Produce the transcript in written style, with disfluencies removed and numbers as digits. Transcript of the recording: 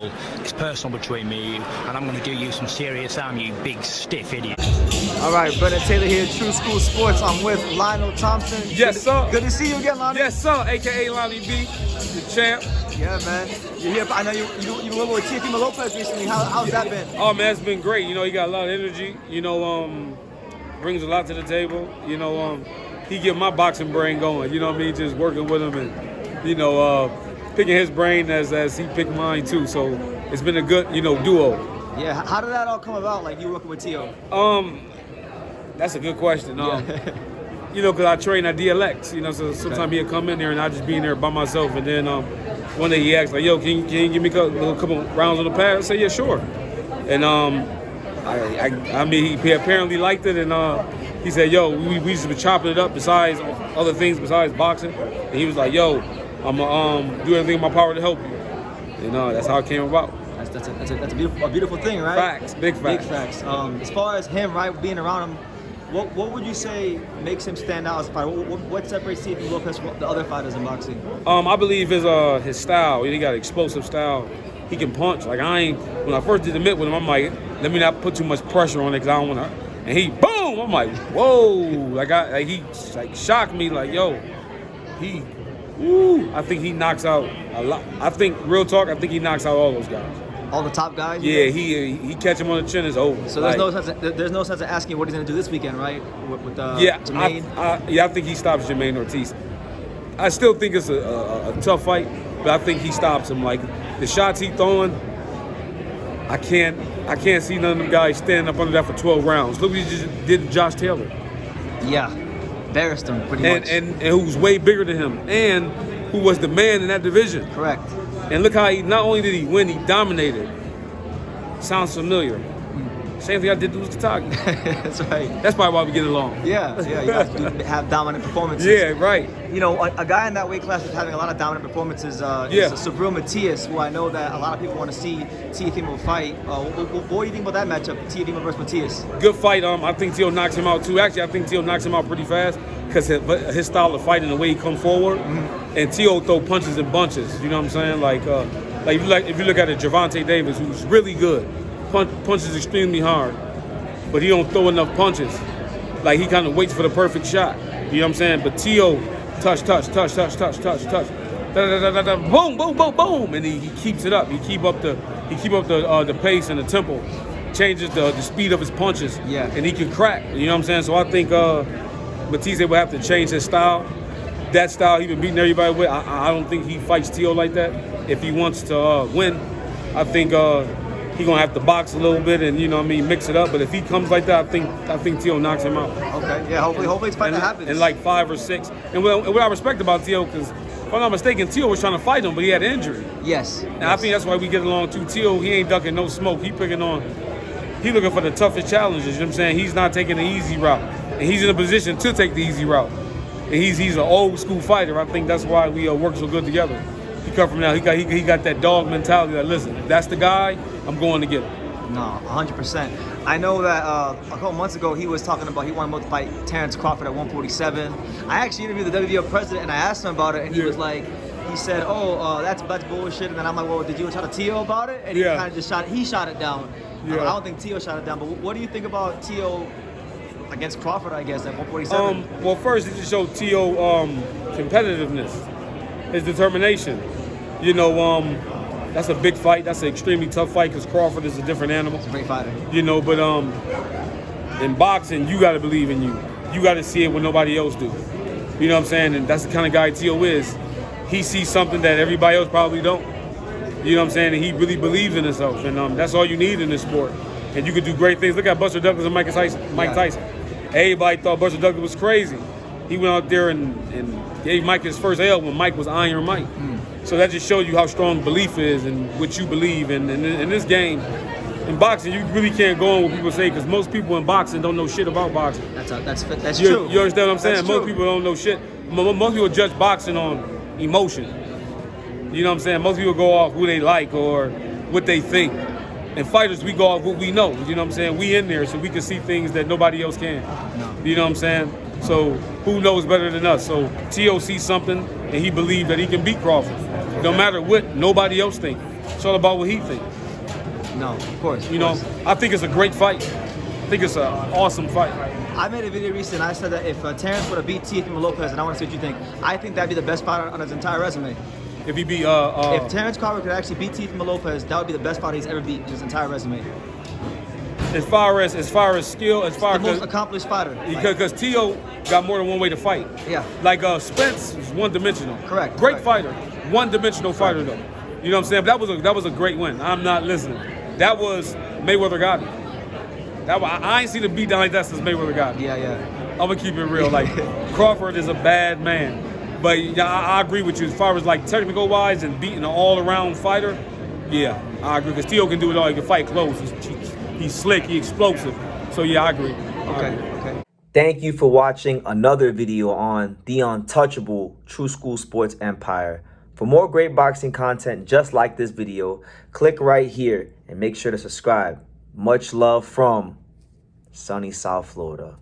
It's personal between me and you, and I'm going to do you some serious harm, you big stiff idiot. All right, Brennan Taylor here, True School Sports. I'm with Lionell Thompson. Yes, sir. Good to see you again, Lonnie. Yes, sir. AKA Lonnie B, the champ. Yeah, man. You're here. I know you were with Teofimo Lopez recently. How's that been? Oh man, it's been great. You know, he got a lot of energy. You know, brings a lot to the table. You know, he get my boxing brain going. You know what I mean? Just working with him and picking his brain as he picked mine too. So it's been a good duo. Yeah. How did that all come about? Like you working with Teo? That's a good question. Yeah. You know, because I train at DLX, so sometimes he'll come in there and I'll just be in there by myself. And then one day he asked, like, yo, can you give me a couple rounds on the pad? I said, yeah, sure. And I mean, he apparently liked it. And he said, yo, we just been chopping it up besides other things besides boxing. And he was like, yo, I'm going to do everything in my power to help you. And that's how it came about. That's a beautiful thing, right? Facts, big facts. Big facts. As far as him, right, being around him, what would you say makes him stand out as a fighter? What separates Teofimo Lopez from the other fighters in boxing? I believe his style. He got an explosive style. He can punch. Like when I first did the mitt with him, I'm like, let me not put too much pressure on it because I don't want to. And he boom. I'm like, whoa. He shocked me. Like yo, I think he knocks out a lot. I think real talk. I think he knocks out all those guys. All the top guys? Yeah, he catch him on the chin, it's over. So there's no sense of asking what he's going to do this weekend, right? With Jamaine? I think he stops Jamaine Ortiz. I still think it's a tough fight, but I think he stops him. Like, the shots he throwing, I can't see none of them guys standing up under that for 12 rounds. Look what he just did to Josh Taylor. Yeah, embarrassed him pretty much. And who's way bigger than him, and who was the man in that division. Correct. And look how not only did he win, he dominated. Sounds familiar. Same thing I did to Uzcatagi. That's right. That's probably why we get along. Yeah, you guys do have dominant performances. Yeah, right. You know, a guy in that weight class that's having a lot of dominant performances is Subriel Matias, who I know that a lot of people want to see Teofimo fight. What do you think about that matchup, Teofimo versus Matias? Good fight. I think Teo knocks him out too. Actually, I think Teo knocks him out pretty fast because his style of fighting, the way he come forward, and Teo throw punches in bunches. You know what I'm saying? Like if you look at it, Gervonta Davis, who's really good, punches extremely hard, but he don't throw enough punches. Like he kind of waits for the perfect shot. You know what I'm saying? But Teo touch, boom, boom, boom, boom, and he keeps it up. He keep up the pace and the tempo, changes the speed of his punches. Yeah. And he can crack. You know what I'm saying? So I think Matias will have to change his style. That style he been beating everybody with. I don't think he fights Teo like that. If he wants to win, I think he gonna have to box a little bit and mix it up. But if he comes like that, I think Teo knocks him out. Okay, yeah. Hopefully it's fight that happens. In like 5 or 6. And what I respect about Teo, because if I'm not mistaken, Teo was trying to fight him, but he had an injury. Yes. And I think that's why we get along too. Teo, he ain't ducking no smoke. He looking for the toughest challenges. You know what I'm saying? He's not taking the easy route, and he's in a position to take the easy route. And he's an old school fighter. I think that's why we work so good together. He come from now. He got that dog mentality. That listen, if that's the guy, I'm going to get him. No, 100%. I know that a couple months ago he was talking about he wanted to fight Terence Crawford at 147. I actually interviewed the WBO president and I asked him about it, and he was like, he said, that's bullshit. And then I'm like, well, did you try to Teo about it? And he kind of just shot it down. I don't think Teo shot it down. But what do you think about Teo against Crawford, I guess, at 147? Well, first, it just showed Teo competitiveness, his determination. That's a big fight. That's an extremely tough fight because Crawford is a different animal. He's a great fighter. But in boxing, you got to believe in you. You got to see it when nobody else do. You know what I'm saying? And that's the kind of guy Teo is. He sees something that everybody else probably don't. You know what I'm saying? And he really believes in himself. And that's all you need in this sport. And you can do great things. Look at Buster Douglas and Mike Tyson. Everybody thought Buster Douglas was crazy. He went out there and gave Mike his first L when Mike was Iron Mike. So that just shows you how strong belief is and what you believe in. And in this game, in boxing, you really can't go on what people say because most people in boxing don't know shit about boxing. That's you, true. You understand what I'm saying? That's most true. people don't know shit. Most people judge boxing on emotion. You know what I'm saying? Most people go off who they like or what they think. And fighters, we go off what we know. You know what I'm saying? We in there so we can see things that nobody else can. No. You know what I'm saying? So who knows better than us? So Teo sees something and he believes that he can beat Crawford. No matter what nobody else thinks. It's all about what he thinks. No, of course. You know, I think it's a great fight. I think it's an awesome fight. I made a video recently. I said that if Terence would have beat Teofimo Lopez, and I want to see what you think, I think that'd be the best fight on his entire resume. If he beat, if Terence Crawford could actually beat Teofimo Lopez, that would be the best fight he's ever beat in his entire resume. As far as skill, as far as the most accomplished fighter. Because Teo got more than one way to fight. Yeah. Like Spence is one-dimensional. Correct. Great fighter, one-dimensional fighter though. You know what I'm saying? But that was a great win. I'm not listening. That was Mayweather got it. I ain't seen a beat down like that since Mayweather got it. Yeah. I'm gonna keep it real. Like Crawford is a bad man, but I agree with you as far as like technical wise and beating an all-around fighter. Yeah, I agree because Teo can do it all. He can fight close. He's slick. He's explosive. So yeah, I agree. Okay. Thank you for watching another video on the untouchable True School Sports Empire. For more great boxing content just like this video, click right here and make sure to subscribe. Much love from sunny South Florida.